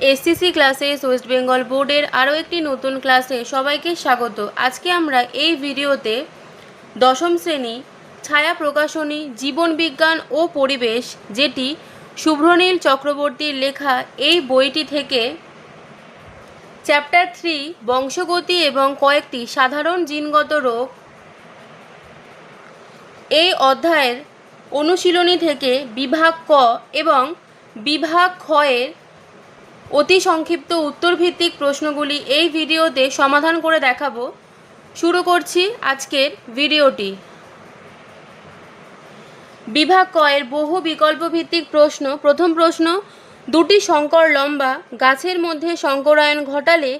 SCC classes West Bengal বোর্ডের আরও একটি নতুন ক্লাসে সবাইকে স্বাগত। আজকে আমরা এই ভিডিওতে দশম শ্রেণী ছায়া প্রকাশনী জীবন বিজ্ঞান ও পরিবেশ, যেটি শুভ্রনীল চক্রবর্তীর লেখা, এই বইটি থেকে চ্যাপ্টার 3 বংশগতি এবং কয়েকটি সাধারণ জিনগত রোগ, এই অধ্যায়ের অনুশীলনী থেকে বিভাগ ক এবং বিভাগ খ এর অতি সংক্ষিপ্ত উত্তরভিত্তিক প্রশ্নগুলি এই ভিডিওতে সমাধান করে দেখাবো। শুরু করছি আজকের ভিডিওটি। বিভাগ ক এর বহু বিকল্প ভিত্তিক প্রশ্ন। প্রথম প্রশ্ন, দুটি সংকর লম্বা গাছের মধ্যে সংকরায়ন ঘটালে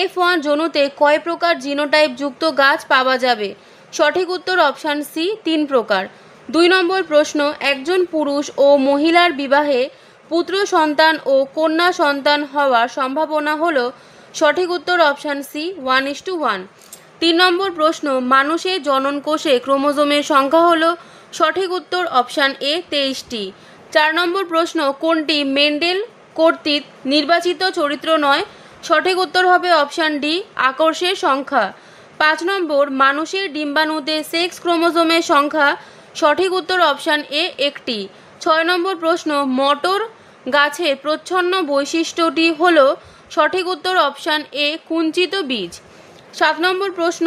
F1 জনুতে কয় প্রকার জিনোটাইপ যুক্ত গাছ পাওয়া যাবে? সঠিক উত্তর অপশান সি, 3 প্রকার। 2 নম্বর প্রশ্ন, একজন পুরুষ ও মহিলার বিবাহে পুত্র সন্তান ও কন্যা সন্তান হওয়ার সম্ভাবনা হলো? সঠিক উত্তর অপশান সি, 1:1। 3 নম্বর প্রশ্ন, মানুষের জনন কোষে ক্রোমোজোমের সংখ্যা হলো? সঠিক উত্তর অপশান এ, 23টি। 4 নম্বর প্রশ্ন, কোনটি মেন্ডেল কর্তৃক নির্বাচিত চরিত্র নয়? সঠিক উত্তর হবে অপশান ডি, আকর্ষের সংখ্যা। 5 নম্বর, মানুষের ডিম্বাণুতে সেক্স ক্রোমোজোমের সংখ্যা? সঠিক উত্তর অপশান এ, 1টি। 6 নম্বর প্রশ্ন, মটর গাছের প্রচ্ছন্ন বৈশিষ্ট্যটি হলো? সঠিক উত্তর অপশান এ, কুঞ্চিত বীজ। 7 নম্বর প্রশ্ন,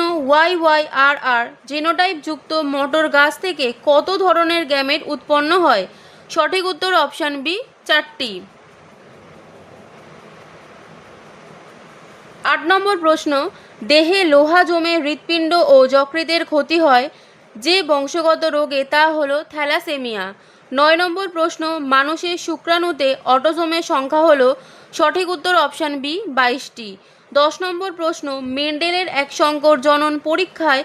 YYRR জিনোটাইপ যুক্ত মটর গাছ থেকে কত ধরনের গ্যামেট উৎপন্ন হয়? সঠিক উত্তর অপশান বি, 4টি। 8 নম্বর প্রশ্ন, দেহে লোহা জমে হৃৎপিণ্ড ও যকৃতের ক্ষতি হয় যে বংশগত রোগে, তা হলো থ্যালাসেমিয়া। 9 নম্বর প্রশ্ন, মানুষের শুক্রাণুতে অটোজোমের সংখ্যা হলো? সঠিক উত্তর অপশান বি, 22টি। 10 নম্বর প্রশ্ন, মেন্ডেলের এক সংকর জনন পরীক্ষায়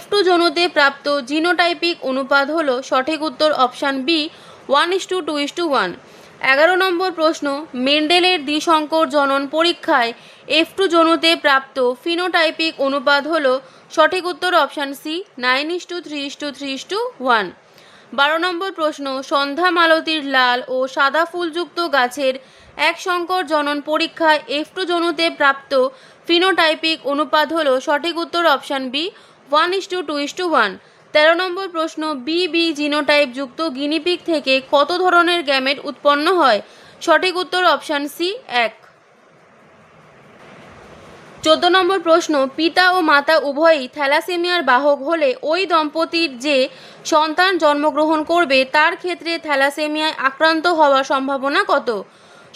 F2 জনুতে প্রাপ্ত জিনোটাইপিক অনুপাত হলো? সঠিক উত্তর অপশান বি, 1:2:1। 11 নম্বর প্রশ্ন, মেন্ডেলের দ্বিসংকর জনন পরীক্ষায় F2 জনুতে প্রাপ্ত ফিনোটাইপিক অনুপাত হলো? সঠিক উত্তর অপশান সি, 9:3:3:1। 12 নম্বর প্রশ্ন, সন্ধ্যা মালতীর লাল ও সাদা ফুলযুক্ত গাছের এক সংকর জনন পরীক্ষায় F2 জনুতে প্রাপ্ত ফিনোটাইপিক অনুপাত হলো? সঠিক উত্তর অপশান বি, 1:2:1। 13 নম্বর প্রশ্ন, BB জিনোটাইপ যুক্ত গিনিপিগ থেকে কত ধরনের গ্যামেট উৎপন্ন হয়? সঠিক উত্তর অপশান সি, 1। 14 নম্বর প্রশ্ন, পিতা ও মাতা উভয়ই থ্যালাসেমিয়ার বাহক হলে ওই দম্পতির যে সন্তান জন্মগ্রহণ করবে তার ক্ষেত্রে থ্যালাসেমিয়ায় আক্রান্ত হওয়ার সম্ভাবনা কত?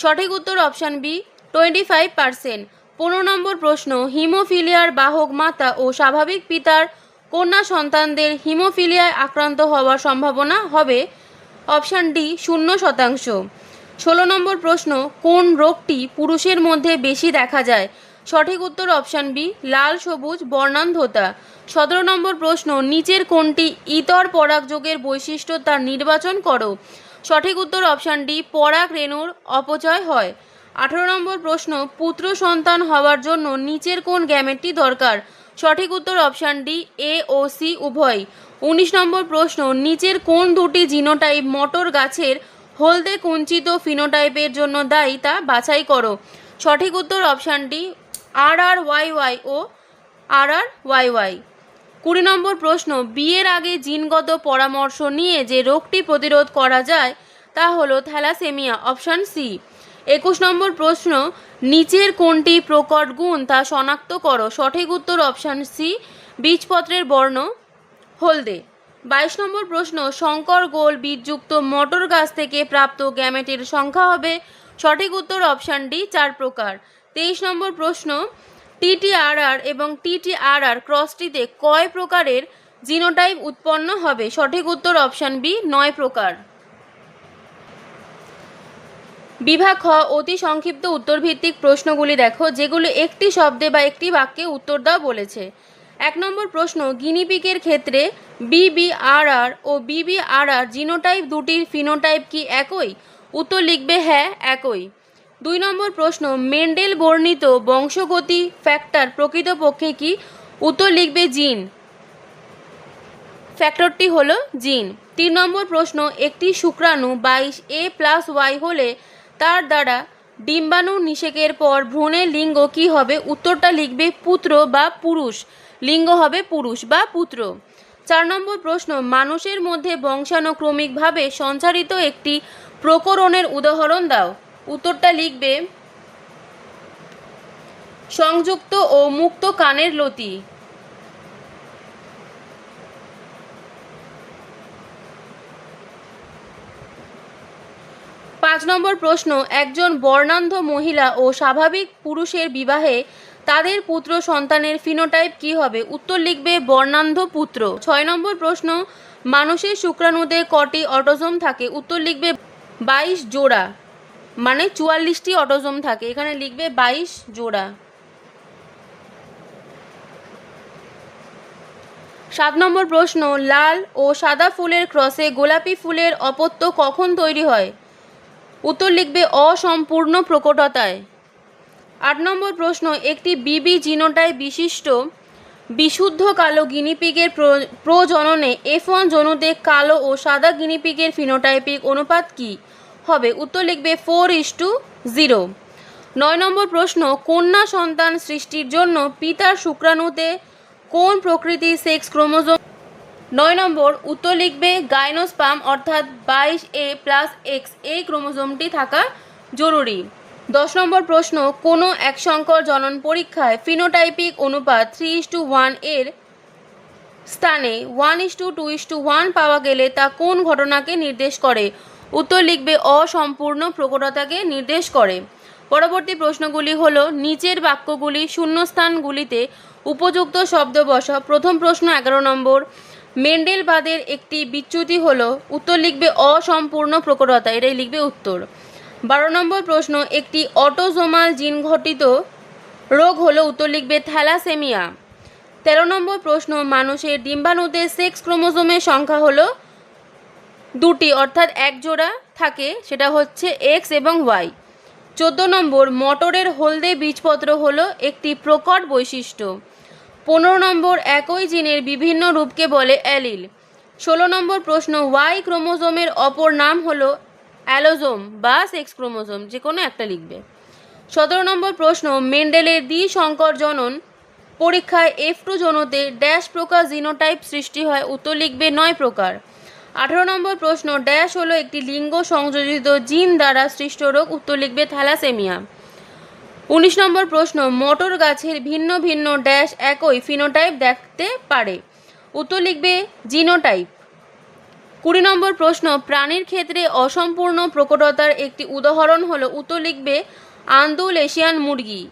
সঠিক উত্তর অপশান বি, 25%। 15 নম্বর প্রশ্ন, হিমোফিলিয়ার বাহক মাতা ও স্বাভাবিক পিতার কন্যা সন্তানদের হিমোফিলিয়ায় আক্রান্ত হওয়ার সম্ভাবনা হবে? Option D, 0%। 16 নম্বর প্রশ্ন, কোন রোগটি পুরুষের মধ্যে বেশি দেখা যায়? সঠিক উত্তর অপশান বি, লাল সবুজ বর্ণান্ধতা। 17 নম্বর প্রশ্ন, নিচের কোনটি ইতর পরাগযোগের বৈশিষ্ট্য তা নির্বাচন করো? সঠিক উত্তর অপশান ডি, পরাগ রেণুর অপচয় হয়। 18 নম্বর প্রশ্ন, পুত্র সন্তান হওয়ার জন্য নিচের কোন গ্যামেটটি দরকার? সঠিক উত্তর অপশান ডি, এ ও সি উভয়। 19 নম্বর প্রশ্ন, নিচের কোন দুটি জিনোটাইপ মটর গাছের হলদে কুঞ্চিত ফিনোটাইপের জন্য দায়ী তা বাছাই করো? সঠিক উত্তর অপশান ডি, RRYY ও RRYY। 20 নম্বর প্রশ্ন, বিয়ের আগে জিনগত পরামর্শ নিয়ে যে রোগটি প্রতিরোধ করা যায় তা হলো থ্যালাসেমিয়া? Option C. 21 নম্বর প্রশ্ন, নিচের কোনটি প্রকট গুণ তা শনাক্ত করো? সঠিক উত্তর অপশান সি, বীজপত্রের বর্ণ হলদে। 22 নম্বর প্রশ্ন, শঙ্কর গোল বীজযুক্ত মটর গাছ থেকে প্রাপ্ত গ্যামেটের সংখ্যা হবে? সঠিক উত্তর অপশান ডি, 4 প্রকার। 23 নম্বর প্রশ্ন, TTRR এবং TTRR ক্রসটিতে কয় প্রকারের জিনোটাইপ উৎপন্ন হবে? সঠিক উত্তর অপশান বি, 9 প্রকার। বিভাগ খ অতি সংক্ষিপ্ত উত্তরভিত্তিক প্রশ্নগুলি দেখো, যেগুলো একটি শব্দে বা একটি বাক্যে উত্তর দাও বলেছে। 1 নম্বর প্রশ্ন, গিনিপিগের ক্ষেত্রে BBRR ও BBRR জিনোটাইপ দুটির ফিনোটাইপ কি একই? উত্তর লিখবে হ্যাঁ, একই। 2 নম্বর প্রশ্ন, মেন্ডেল বর্ণিত বংশগতি ফ্যাক্টর প্রকৃতপক্ষে কি? উত্তর লিখবে জিন। ফ্যাক্টরটি হলো জিন। 3 নম্বর প্রশ্ন, একটি শুক্রাণু 22A+Y হলে তার দ্বারা ডিম্বাণু নিষেকের পর ভ্রূণের লিঙ্গ কি হবে? উত্তরটা লিখবে পুত্র বা পুরুষ, লিঙ্গ হবে পুরুষ বা পুত্র। 4 নম্বর প্রশ্ন, মানুষের মধ্যে বংশানুক্রমিকভাবে সঞ্চারিত একটি প্রকরণের উদাহরণ দাও। উত্তরটা লিখবে সংযুক্ত ও মুক্ত কানের লতি। 5 নম্বর প্রশ্ন, একজন বর্ণান্ধ মহিলা ও স্বাভাবিক পুরুষের বিবাহে তাদের পুত্র সন্তানের ফিনোটাইপ কি হবে? উত্তর লিখবে বর্ণান্ধ পুত্র। 6 নম্বর প্রশ্ন, মানুষের শুক্রাণুতে কটি অটোজোম থাকে? উত্তর লিখবে 22 জোড়া, মানে 44টি অটোজোম থাকে, এখানে লিখবে 22 জোড়া। 7 নম্বর প্রশ্ন, লাল ও সাদা ফুলের ক্রসে গোলাপি ফুলের অপত্য কখন তৈরি হয়? উত্তর লিখবে অসম্পূর্ণ প্রকটতায়। 8 নম্বর প্রশ্ন, একটি বিবি জিনোটাইপ বিশিষ্ট বিশুদ্ধ কালো গিনিপিগের প্রজননে F1 জনুতে কালো ও সাদা গিনিপিগের ফিনোটাইপিক অনুপাত কি হবে? উত্তর লিখবে 4:0। 9 নম্বর প্রশ্ন, কন্যা সন্তান সৃষ্টির জন্য পিতার শুক্রাণুতে কোন প্রকৃতির সেক্স ক্রোমোজোম? 9 নম্বর, উত্তর লিখবে গাইনোস্পার্ম অর্থাৎ 22A+X এই ক্রোমোজোমটি থাকা জরুরি। 10 নম্বর প্রশ্ন, কোনো এক সংকর জনন পরীক্ষায় ফিনোটাইপিক অনুপাত 3:1 এর স্থানে 1:2:1 পাওয়া গেলে তা কোন ঘটনাকে নির্দেশ করে? উত্তর লিখবে অসম্পূর্ণ প্রকটতাকে নির্দেশ করে। পরবর্তী প্রশ্নগুলি হলো, নিচের বাক্যগুলি শূন্যস্থানগুলিতে উপযুক্ত শব্দ বসা। প্রথম প্রশ্ন 11 নম্বর, মেন্ডেলবাদের একটি বিচ্যুতি হলো। উত্তর লিখবে অসম্পূর্ণ প্রকটতা, এটাই লিখবে উত্তর। 12 নম্বর প্রশ্ন, একটি অটোজোমাল জিন ঘটিত রোগ হলো। উত্তর লিখবে থ্যালাসেমিয়া। 13 নম্বর প্রশ্ন, মানুষের ডিম্বাণুতে সেক্স ক্রোমোজোমের সংখ্যা হলো 2টি, অর্থাৎ 1 জোড়া থাকে, সেটা হচ্ছে X এবং Y। 14 নম্বর, মটরের হলদে বীজপত্র হলো একটি প্রকট বৈশিষ্ট্য। 15 নম্বর, একই জিনের বিভিন্ন রূপকে বলে অ্যালিল। 16 নম্বর প্রশ্ন, Y ক্রোমোজোমের অপর নাম হলো অ্যালোজোম বা সেক্স ক্রোমোজোম, যে কোনো একটা লিখবে। 17 নম্বর প্রশ্ন, মেন্ডেলের দ্বিসংকর জনন পরীক্ষায় F2 জনুতে ড্যাশ প্রকার জিনোটাইপ সৃষ্টি হয়। উত্তর লিখবে 9 প্রকার। 18 নম্বর প্রশ্ন, ড্যাশ হলো একটি লিঙ্গ সংযোজিত জিন দ্বারা সৃষ্ট রোগ। উত্তর লিখবে থ্যালাসেমিয়া। 19 নম্বর প্রশ্ন, মটর গাছের ভিন্ন ভিন্ন ড্যাশ একই ফিনোটাইপ দেখতে পারে। উত্তর লিখবে জিনোটাইপ। 20 নম্বর প্রশ্ন, প্রাণীর ক্ষেত্রে অসম্পূর্ণ প্রকটতার একটি উদাহরণ হলো। উত্তর লিখবে আন্দুল এশিয়ান মুরগি।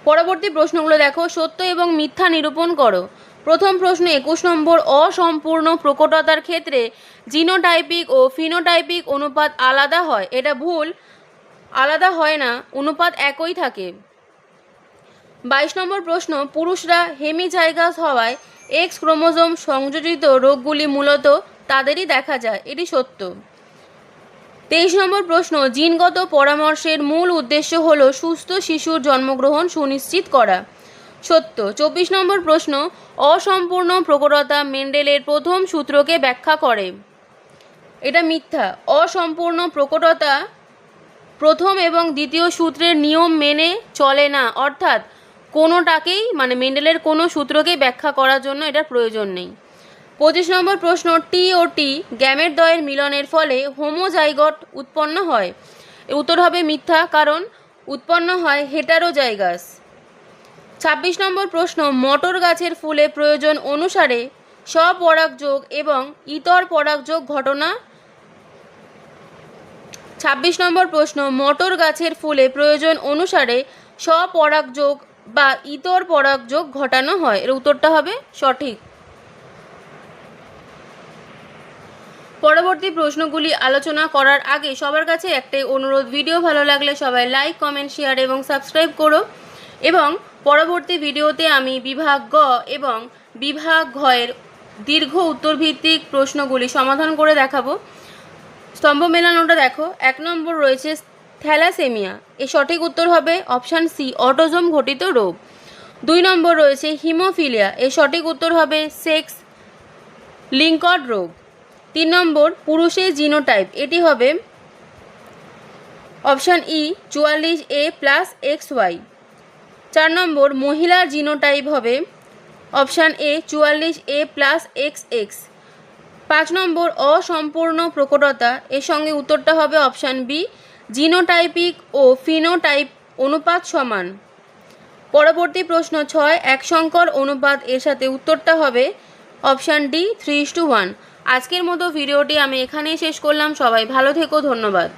পরবর্তী প্রশ্নগুলো দেখো, সত্য এবং মিথ্যা নিরূপণ করো। প্রথম প্রশ্ন 21 নম্বর, অসম্পূর্ণ প্রকটতার ক্ষেত্রে জিনোটাইপিক ও ফিনোটাইপিক অনুপাত আলাদা হয়। এটা ভুল, আলাদা হয় না, অনুপাত একই থাকে। 22 নম্বর প্রশ্ন, পুরুষরা হেমিজাইগাস হওয়ায় X ক্রোমোজোম সংযোজিত রোগগুলি মূলত তাদেরই দেখা যায়, এটি সত্য। 23 নম্বর প্রশ্ন, জিনগত পরামর্শের মূল উদ্দেশ্য হলো সুস্থ শিশুর জন্মগ্রহণ সুনিশ্চিত করা, সত্য। 24 নম্বর প্রশ্ন, অসম্পূর্ণ প্রকটতা মেন্ডেলের প্রথম সূত্রকে ব্যাখ্যা করে, এটা মিথ্যা। অসম্পূর্ণ প্রকটতা প্রথম এবং দ্বিতীয় সূত্রের নিয়ম মেনে চলে না, অর্থাৎ কোনোটাকেই, মানে মেন্ডেলের কোনো সূত্রকেই ব্যাখ্যা করার জন্য এটার প্রয়োজন নেই। 25 নম্বর প্রশ্ন, টি ও টি গ্যামেট দ্বয়ের মিলনের ফলে হোমোজাইগট উৎপন্ন হয়। উত্তর হবে মিথ্যা, কারণ উৎপন্ন হয় হেটারোজাইগাস। 26 নম্বর প্রশ্ন, মটর গাছের ফুলে প্রয়োজন অনুসারে স্বপরাগযোগ এবং ইতর পরাগযোগ ঘটনা। 26 নম্বর প্রশ্ন, মটর গাছের ফুলে প্রয়োজন অনুসারে স্বপরাগযোগ বা ইতর পরাগযোগ ঘটানো হয়, এর উত্তরটা হবে সঠিক। পরবর্তী প্রশ্নগুলি আলোচনা করার আগে সবার কাছে একটাই অনুরোধ, ভিডিও ভালো লাগলে সবাই লাইক, কমেন্ট, শেয়ার এবং সাবস্ক্রাইব করো। এবং পরবর্তী ভিডিওতে আমি বিভাগ গ এবং বিভাগ ঘ এর দীর্ঘ উত্তরভিত্তিক প্রশ্নগুলি সমাধান করে দেখাবো। স্তম্ভ মেলানোটা দেখো। 1 নম্বর রয়েছে থ্যালাসেমিয়া, এর সঠিক উত্তর হবে অপশান সি, অটোজোম ঘটিত রোগ। 2 নম্বর রয়েছে হিমোফিলিয়া, এর সঠিক উত্তর হবে সেক্স লিঙ্কড রোগ। 3 নম্বর পুরুষের জিনোটাইপ, এটি হবে option E 44A plus XY। 4 নম্বর মহিলার জিনোটাইপ হবে option A 44A plus XX। 5 নম্বর অসম্পূর্ণ প্রকটতা, এর সঙ্গে উত্তরটা হবে অপশান বি জিনোটাইপিক ও ফিনোটাইপ অনুপাত সমান। পরবর্তী প্রশ্ন 6 এক সংকর অনুপাত, এর সাথে উত্তরটা হবে অপশান ডি 3:1। আজকের মতো ভিডিওটি আমি এখানেই শেষ করলাম। সবাই ভালো থেকো, ধন্যবাদ।